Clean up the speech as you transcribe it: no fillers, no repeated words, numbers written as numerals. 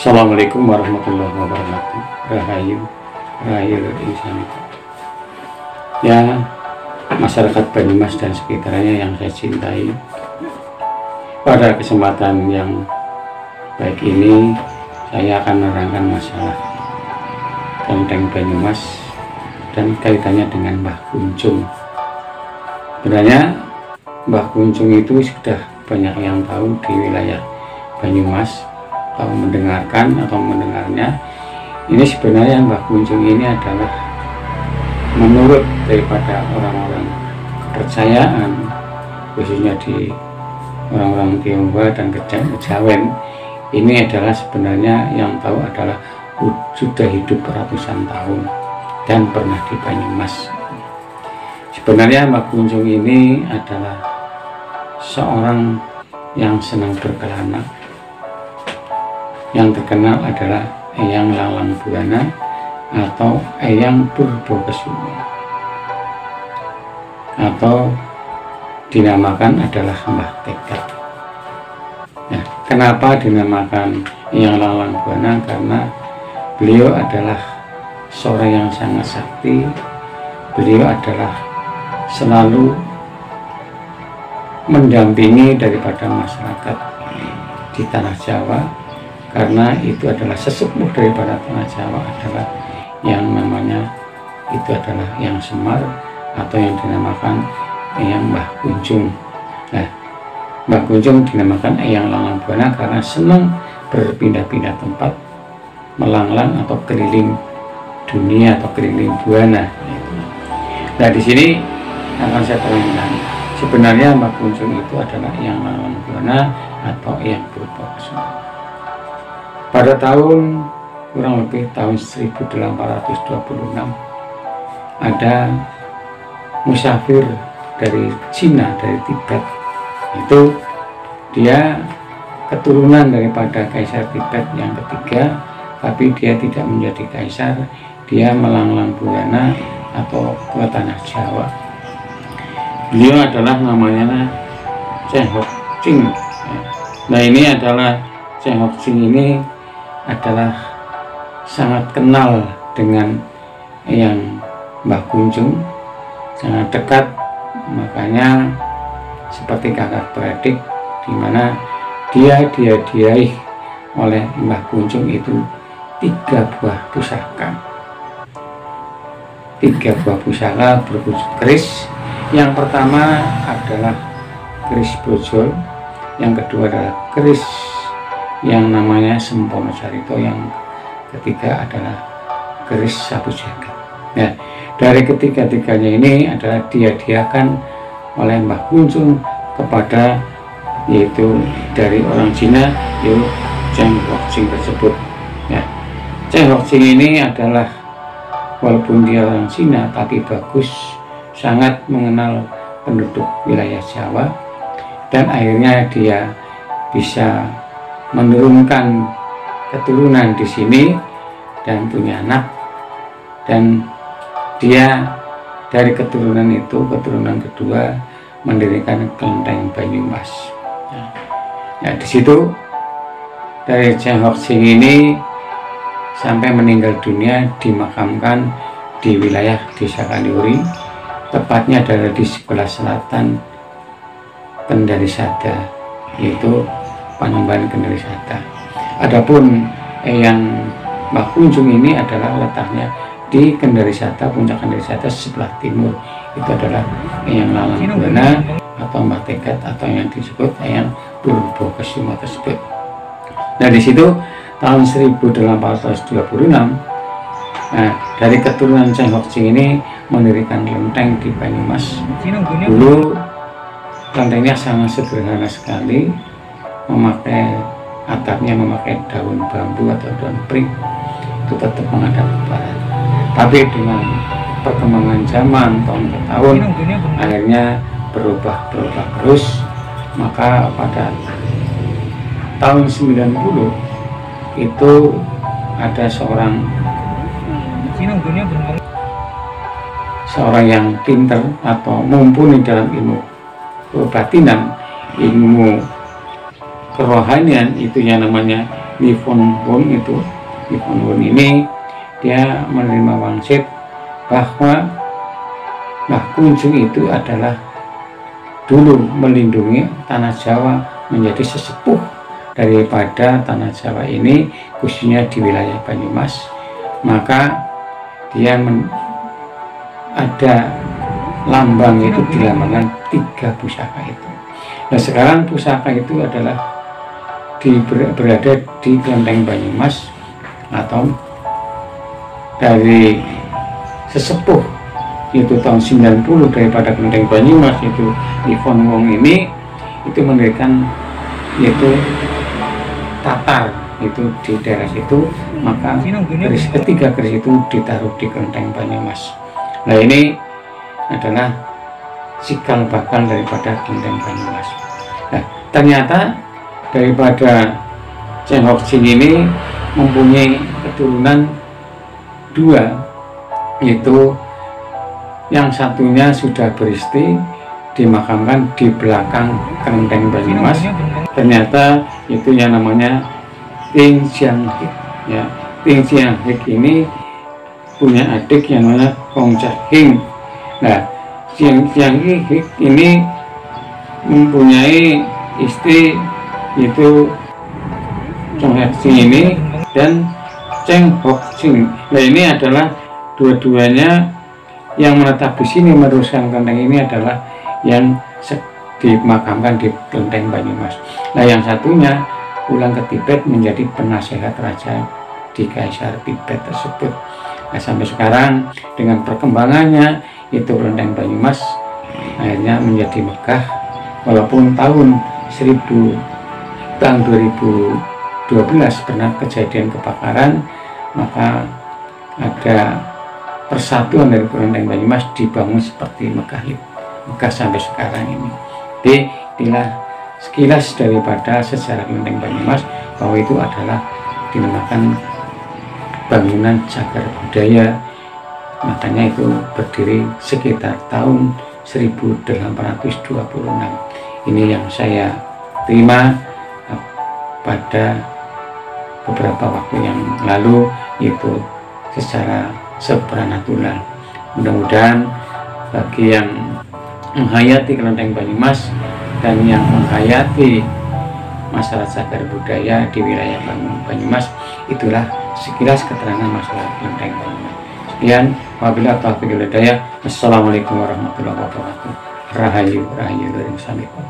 Assalamualaikum warahmatullahi wabarakatuh. Rahayu, rahayu insani. Ya, masyarakat Banyumas dan sekitarnya yang saya cintai, pada kesempatan yang baik ini saya akan menerangkan masalah kelenteng Banyumas dan kaitannya dengan Mbah Kunjung. Sebenarnya Mbah Kunjung itu sudah banyak yang tahu di wilayah Banyumas, atau mendengarkan atau mendengarnya. Ini sebenarnya Mbah Kunjung ini adalah menurut daripada orang-orang kepercayaan, khususnya di orang-orang Tionghoa dan Kejawen, ini adalah sebenarnya yang tahu adalah sudah hidup ratusan tahun dan pernah di Banyumas. Sebenarnya Mbah Kunjung ini adalah seorang yang senang berkelana, yang terkenal adalah Eyang Lalang Buana atau Eyang Purbakesuma, atau dinamakan adalah Mbah Tekat. Nah, kenapa dinamakan Eyang Lalang Buana? Karena beliau adalah seorang yang sangat sakti. Beliau adalah selalu mendampingi daripada masyarakat di tanah Jawa, karena itu adalah sesepuh daripada tanah Jawa adalah yang namanya itu adalah Eyang Semar atau yang dinamakan Eyang Mbah Kunjung. Nah, Mbah Kunjung dinamakan Eyang Lalang Buana karena senang berpindah-pindah tempat, melanglang atau keliling dunia atau keliling buana. Nah, di sini akan saya terangkan sebenarnya Mbah Kunjung itu adalah Eyang Lalang Buana atau Eyang Purbakesuma. Pada tahun kurang lebih tahun 1826 ada musafir dari Cina, dari Tibet. Itu dia keturunan daripada Kaisar Tibet yang ketiga, tapi dia tidak menjadi kaisar, dia melanglang buana atau ke tanah Jawa. Beliau adalah namanya Cheng Hock Ching. Nah, ini adalah Cheng Hock Ching ini adalah sangat kenal dengan Eyang Mbah Kunjung, sangat dekat, makanya seperti kakak beradik, dimana dia dihadiahi oleh Mbah Kunjung itu 3 buah pusaka. 3 buah pusaka berwujud keris. Yang pertama adalah keris brojol, yang kedua adalah keris yang namanya Sempono Carito, yang ketiga adalah keris Sapu Jagat. Nah, dari ketiga-tiganya ini adalah dihadiahkan oleh Mbah Kunjung kepada yaitu dari orang Cina, yaitu Cheng Hock Ching tersebut. Ya, Cheng Hock Ching ini adalah walaupun dia orang Cina tapi bagus, sangat mengenal penduduk wilayah Jawa, dan akhirnya dia bisa menurunkan keturunan di sini dan punya anak, dan dia dari keturunan itu, keturunan kedua, mendirikan kelenteng Banyumas. Nah, di situ dari Cheng Hock Ching ini sampai meninggal dunia dimakamkan di wilayah Desa Kaliuri, tepatnya adalah di sebelah selatan Kendarisada, yaitu Panembahan Kendarisada. Adapun Eyang Mbah Kunjung ini adalah letaknya di Kendarisada, puncak Kendarisada sebelah timur. Itu adalah Eyang Lalang Buana atau Mbah Tekat atau yang disebut Eyang Purbakesuma tersebut. Nah, di situ tahun 1826, nah, dari keturunan Cheng Hock Ching ini mendirikan kelenteng di Banyumas. Dulu kelentengnya sangat sederhana sekali, memakai atapnya memakai daun bambu atau daun pring, itu tetap menghadap ke barat. Tapi dengan perkembangan zaman tahun ke tahun akhirnya berubah terus. Maka pada tahun 90 itu ada seorang yang pinter atau mumpuni dalam ilmu kebatinan, ilmu kerohanian, itu yang namanya Li Fon Won itu, Li Fon Won ini dia menerima wangsit bahwa Mbah Kunjung itu adalah dulu melindungi tanah Jawa, menjadi sesepuh daripada tanah Jawa ini, khususnya di wilayah Banyumas. Maka dia ada lambang itu dilambangkan 3 pusaka itu. Nah sekarang pusaka itu adalah berada di Kelenteng Banyumas, atau dari sesepuh itu tahun 90 daripada Kelenteng Banyumas, itu Li Fon Won ini itu mendirikan yaitu Tatar itu di daerah situ. Maka ketiga keris itu ditaruh di Kelenteng Banyumas. Nah ini adalah cikal bakal daripada Kelenteng Banyumas. Nah ternyata daripada Cheng Hock Jin ini mempunyai keturunan 2, yaitu yang satunya sudah beristri, dimakamkan di belakang Kelenteng Banyumas. Ternyata itu yang namanya Ting Jiang Hik. Ya, Ting Jiang Hik ini punya adik yang namanya Hong Chak Hing. Nah, Jiang Hik ini mempunyai istri itu Cheng Hock Jin ini dan Cheng Hock Jin. Nah ini adalah dua-duanya yang menetap di sini meneruskan kelenteng ini adalah yang dimakamkan di Kelenteng Banyumas. Nah yang satunya pulang ke Tibet menjadi penasehat raja di Kaisar Tibet tersebut. Nah sampai sekarang dengan perkembangannya itu Kelenteng Banyumas akhirnya menjadi megah, walaupun tahun 2012 pernah kejadian kebakaran, maka ada persatuan dari Kelenteng Banyumas dibangun seperti megah sampai sekarang ini. Jadi inilah sekilas daripada sejarah Kelenteng Banyumas, bahwa itu adalah dinamakan bangunan cagar budaya. Makanya itu berdiri sekitar tahun 1826. Ini yang saya terima pada beberapa waktu yang lalu, yaitu secara supranatural. Mudah-mudahan bagi yang menghayati Kelenteng Banyumas dan yang menghayati masalah cagar budaya di wilayah Banyumas, itulah sekilas keterangan masalah Kelenteng Banyumas. Sekian, wabillahi taufiq wal hidayah. Assalamualaikum warahmatullahi wabarakatuh. Rahayu, rahayu, dari Samikum.